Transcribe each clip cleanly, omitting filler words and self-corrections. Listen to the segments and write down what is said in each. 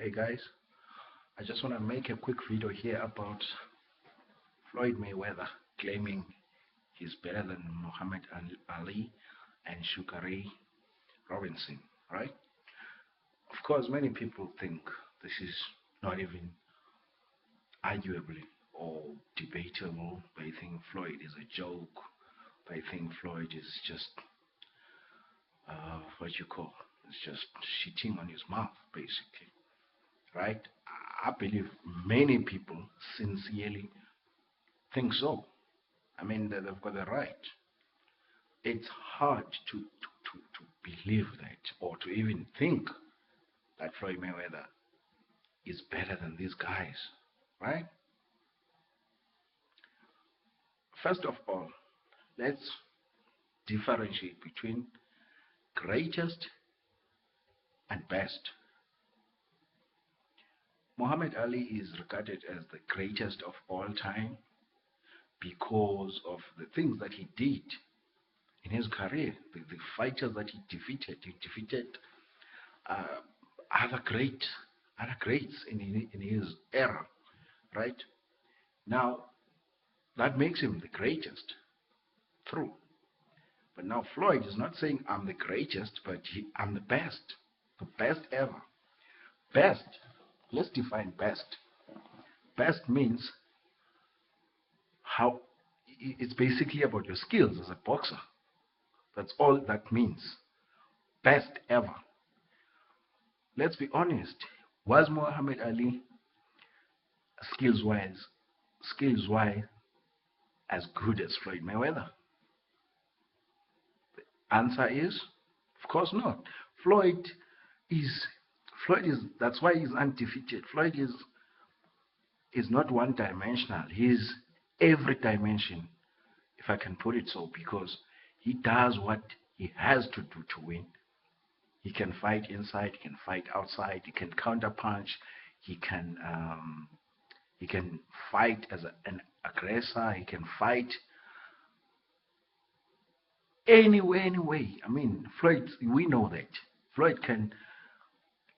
Hey guys, I just want to make a quick video here about Floyd Mayweather claiming he's better than Muhammad Ali and Sugar Ray Robinson, right? Of course, many people think this is not even arguable or debatable. They think Floyd is a joke. They think Floyd is just what you call, it's just shitting on his mouth, basically, right? I believe many people sincerely think so. I mean, they've got the right. It's hard to believe that or to even think that Floyd Mayweather is better than these guys, right? First of all, let's differentiate between greatest and best. Muhammad Ali is regarded as the greatest of all time because of the things that he did in his career, the fighters that he defeated. He defeated uh, other great, other greats in his era, right? Now that makes him the greatest, true. But now Floyd is not saying I'm the greatest, but I'm the best ever. Best. Let's define best. Best means how it's basically about your skills as a boxer. That's all that means. Best ever. Let's be honest. Was Muhammad Ali skills wise, as good as Floyd Mayweather? Answer is, of course not. Floyd is Floyd is that's why he's undefeated. Floyd is not one dimensional. He's every dimension, if I can put it so, because he does what he has to do to win. He can fight inside, he can fight outside, he can counterpunch, he can he can fight as an aggressor, he can fight anyway. I mean, Floyd, we know that. Floyd can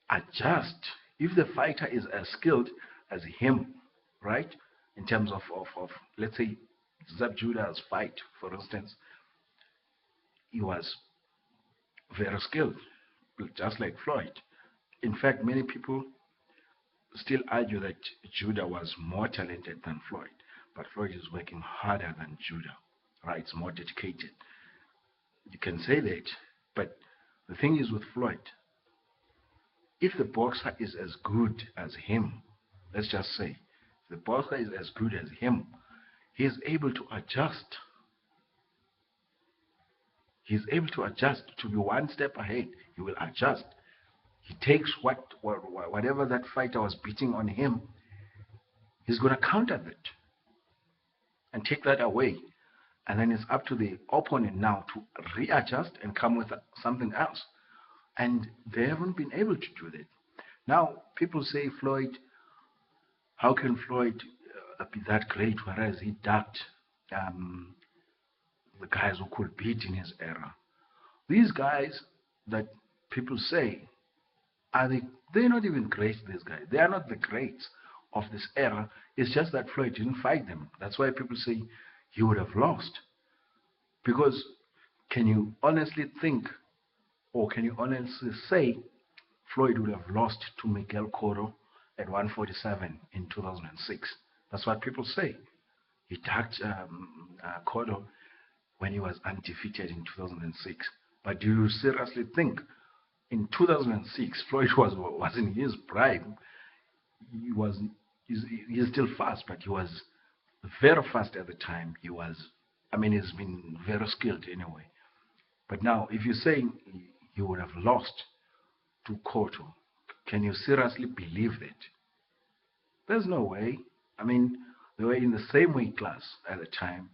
adjust if the fighter is as skilled as him, right? In terms of let's say Zab Judah's fight, for instance, he was very skilled, just like Floyd. In fact, many people still argue that Judah was more talented than Floyd, but Floyd is working harder than Judah, right? It's more dedicated. You can say that, but the thing is with Floyd, if the boxer is as good as him, let's just say, if the boxer is as good as him, he is able to adjust. He's able to adjust to be one step ahead. He will adjust. He takes whatever that fighter was beating on him, he's going to counter that and take that away. And then it's up to the opponent now to readjust and come with something else. And they haven't been able to do that. Now, people say Floyd, how can Floyd be that great, whereas he ducked the guys who could beat in his era? These guys that people say, they're not even great, these guys. They are not the greats of this era. It's just that Floyd didn't fight them. That's why people say he would have lost. Because can you honestly think, or can you honestly say Floyd would have lost to Miguel Cotto at 147 in 2006? That's what people say. He tagged Cotto when he was undefeated in 2006. But do you seriously think in 2006 Floyd was in his prime? He's still fast, but he was very fast at the time. I mean, he's been very skilled anyway. But now, if you're saying he would have lost to Cotto, can you seriously believe that? There's no way. I mean, they were in the same weight class at the time.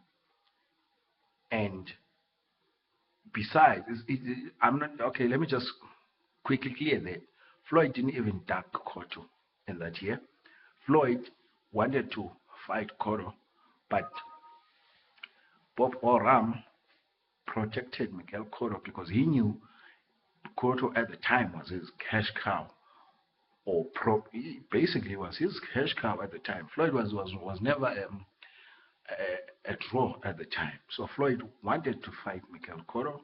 And besides, I'm not, okay, let me just quickly clear that. Floyd didn't even duck Cotto in that year. Floyd wanted to fight Cotto, but Bob Oram protected Miguel Cotto because he knew Cotto at the time was his cash cow. or basically was his cash cow at the time. Floyd was never a draw at the time. So Floyd wanted to fight Mikel Cotto,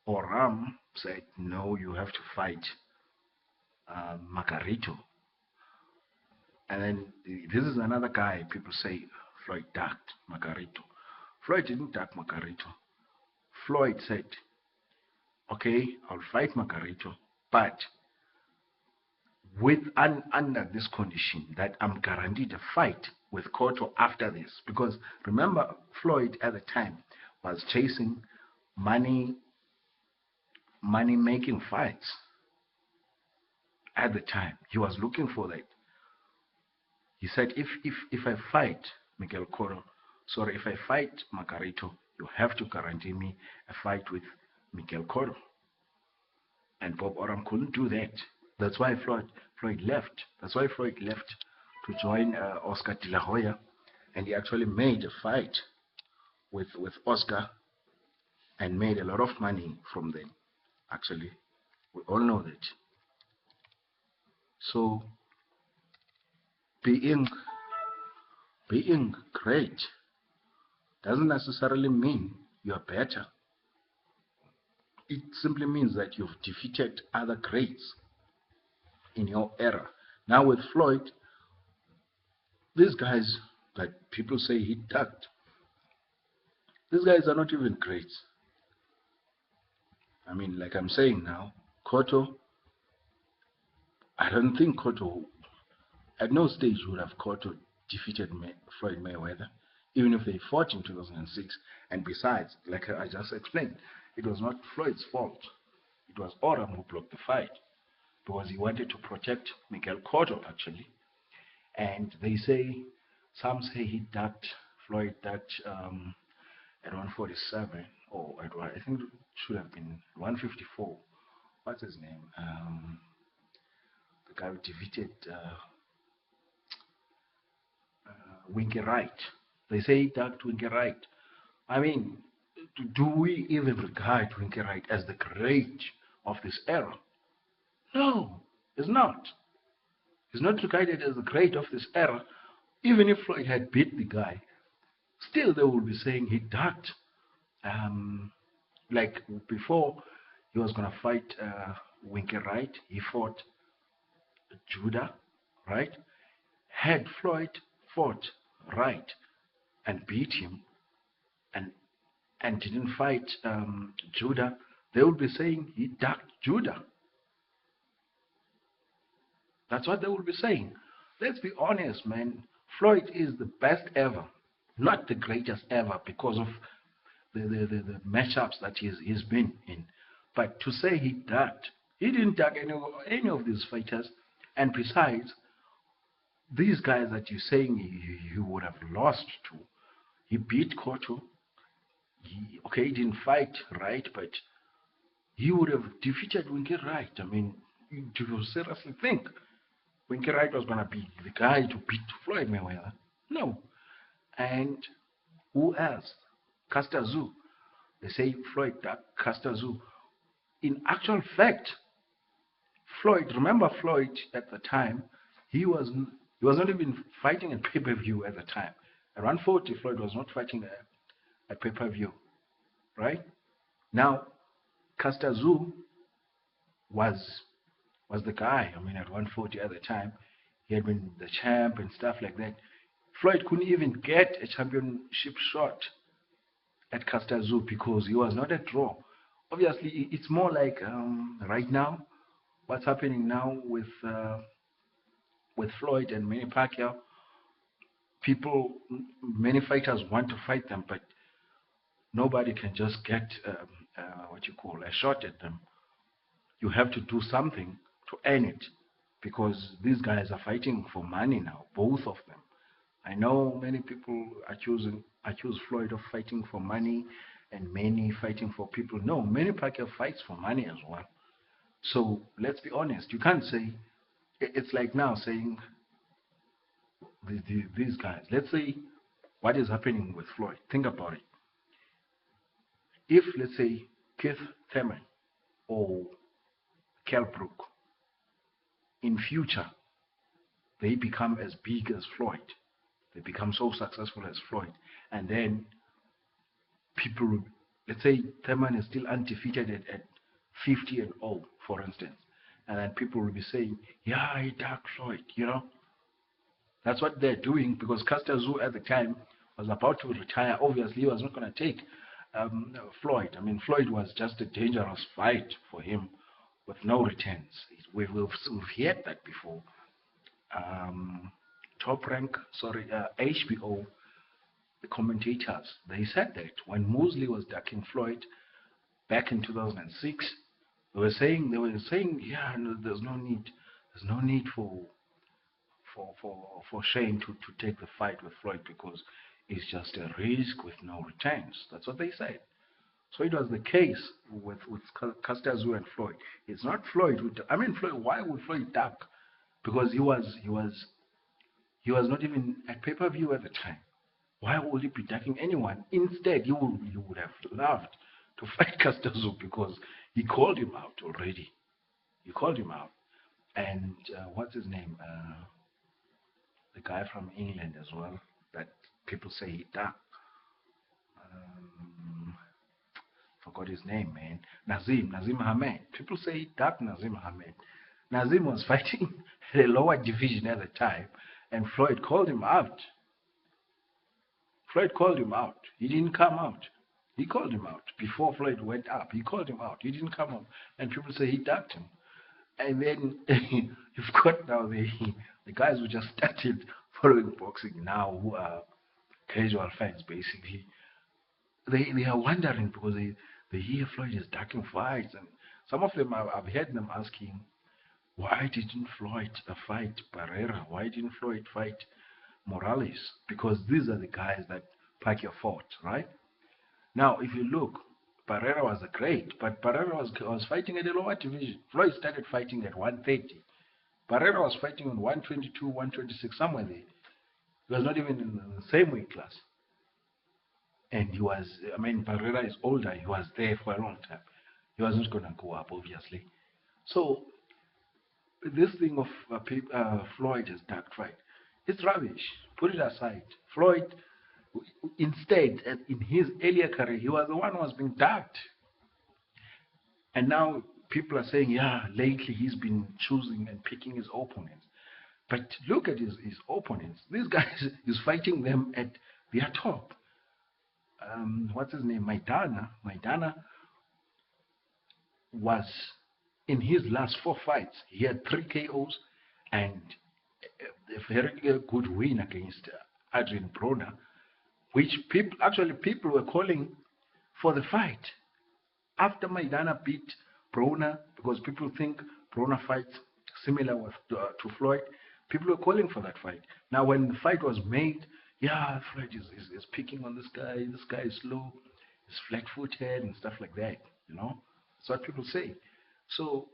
or Ram said, no, you have to fight Margarito. And then this is another guy, people say Floyd ducked Margarito. Floyd didn't duck Margarito. Floyd said, okay, I'll fight Margarito, but under this condition that I'm guaranteed a fight with Cotto after this. Because remember, Floyd at the time was chasing money making fights. At the time, he was looking for that. He said, if I fight Mikel Cotto, sorry, if I fight Margarito, you have to guarantee me a fight with Mikel Cotto. And Bob Oram couldn't do that. That's why Floyd left. That's why Floyd left to join Oscar De La Hoya, and he actually made a fight with Oscar and made a lot of money from them. Actually, we all know that. So being great doesn't necessarily mean you're better. It simply means that you've defeated other greats in your era. Now with Floyd, these guys that people say he ducked, these guys are not even greats. I mean, like I'm saying now, Cotto, I don't think Cotto, at no stage would have Cotto defeated Floyd Mayweather, even if they fought in 2006. And besides, like I just explained, it was not Floyd's fault. It was Oram who blocked the fight because he wanted to protect Mikel Cotto, actually. And they say, some say he ducked Floyd at 147, or I think it should have been 154. What's his name? The guy who defeated Winky Wright. They say he ducked Winky Wright. I mean, do we even regard Winky Wright as the great of this era? No, it's not. He's not regarded as the great of this era. Even if Floyd had beat the guy, still they will be saying he ducked. Like before he was going to fight Winky Wright, he fought Judah, right? Had Floyd fought Wright and beat him and didn't fight Judah, they would be saying he ducked Judah. That's what they will be saying. Let's be honest, man. Floyd is the best ever, not the greatest ever because of the matchups that he's been in. But to say he ducked, he didn't duck any of these fighters. And besides, these guys that you're saying he would have lost to, he beat Cotto. He didn't fight Wright, but he would have defeated Winky Wright. I mean, do you seriously think Winky Wright was going to be the guy to beat Floyd Mayweather? No. And who else? Caster Zoo. They say Floyd ducked Caster Zoo. In actual fact, Floyd, remember Floyd at the time, he was not even fighting a pay-per-view at the time. At 140, Floyd was not fighting a pay-per-view, right? Now, Caster Zoo was the guy. I mean, at 140 at the time, he had been the champ and stuff like that. Floyd couldn't even get a championship shot at Caster Zoo because he was not a draw. Obviously, it's more like right now, what's happening now with Floyd and Manny Pacquiao. Many fighters want to fight them, but nobody can just get a shot at them. You have to do something to earn it because these guys are fighting for money now, both of them. I know many people accuse Floyd of fighting for money and Manny fighting for people. No, Manny Pacquiao fights for money as well. So let's be honest. You can't say, it's like now saying these guys. Let's say what is happening with Floyd. Think about it. If, let's say, Keith Thurman or Kell Brook in future they become as big as Floyd. They become so successful as Floyd. And then people, let's say Thurman is still undefeated at 50-0, for instance. And then people will be saying, yeah, he dark Floyd, That's what they're doing because Custer Zoo at the time was about to retire. Obviously, he was not going to take Floyd. I mean, Floyd was just a dangerous fight for him with no returns. We've heard that before. Top Rank, HBO, the commentators, they said that when Mosley was ducking Floyd back in 2006, they were saying, yeah, no, there's no need for Shane to take the fight with Floyd because it's just a risk with no returns. That's what they said. So it was the case with Custer Zoo and Floyd. It's not Floyd. Floyd. Why would Floyd duck? Because he was not even at pay-per-view at the time. Why would he be ducking anyone? Instead, he would have loved to fight Custer Zoo because he called him out already. He called him out. And what's his name? The guy from England as well that people say he ducked. Forgot his name, man. Nazim Hamed. People say he ducked Nazim Hamed. Nazim was fighting at a lower division at the time, and Floyd called him out. Floyd called him out. He didn't come out. He called him out before Floyd went up. He called him out. He didn't come out, and people say he ducked him. And then you've got now the guys who just started following boxing now, who are casual fans basically. They are wondering because they hear Floyd is ducking fights, and some of them I've heard them asking, why didn't Floyd fight Barrera? Why didn't Floyd fight Morales? Because these are the guys that Pacquiao fought, right? Now, if you look, Barrera was a great, but Barrera was fighting at a lower division. Floyd started fighting at 130. Barrera was fighting on 122, 126, somewhere there. He was not even in the same weight class. And Barrera is older. He was there for a long time. He was not going to go up, obviously. So, this thing of Floyd is dark fight. It's rubbish. Put it aside. Floyd, instead, in his earlier career, he was the one who was being ducked. And now people are saying, yeah, lately he's been choosing and picking his opponents. But look at his opponents. These guys, he's fighting them at their top. What's his name? Maidana was, in his last 4 fights, he had 3 KOs and a very good win against Adrian Broner, which people were calling for the fight. After Maidana beat Broner, because people think Broner fights similar to Floyd, people were calling for that fight. Now, when the fight was made, yeah, Floyd is picking on this guy. This guy is slow, he's flat-footed and stuff like that. That's what people say. So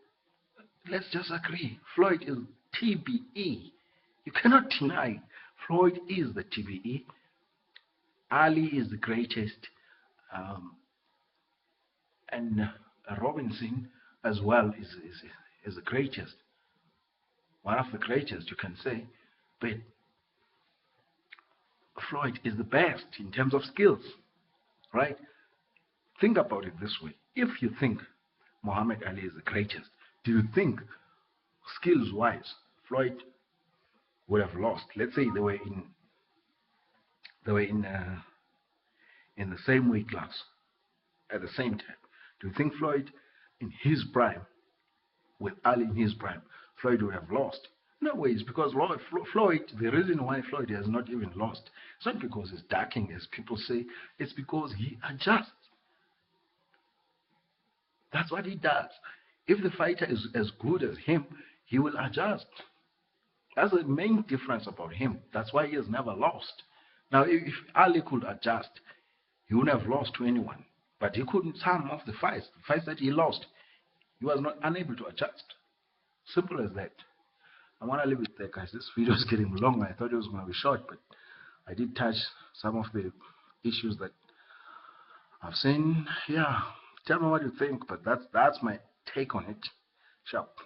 let's just agree. Floyd is TBE. You cannot deny Floyd is the TBE. Ali is the greatest, and Robinson as well is the greatest. One of the greatest, you can say, but Floyd is the best in terms of skills, right? Think about it this way. If you think Muhammad Ali is the greatest, do you think skills-wise Floyd would have lost? Let's say they were in the same weight class at the same time. Do you think Floyd in his prime, with Ali in his prime, Floyd would have lost? No ways, because Floyd, the reason why Floyd has not even lost, it's not because he's ducking, as people say, it's because he adjusts. That's what he does. If the fighter is as good as him, he will adjust. That's the main difference about him. That's why he has never lost. Now, if Ali could adjust, he wouldn't have lost to anyone. But he couldn't, some of the fights that he lost, he was not unable to adjust. Simple as that. I want to leave it there, guys. This video is getting long. I thought it was going to be short, but I did touch some of the issues that I've seen. Yeah, tell me what you think, but that's my take on it. Sharp.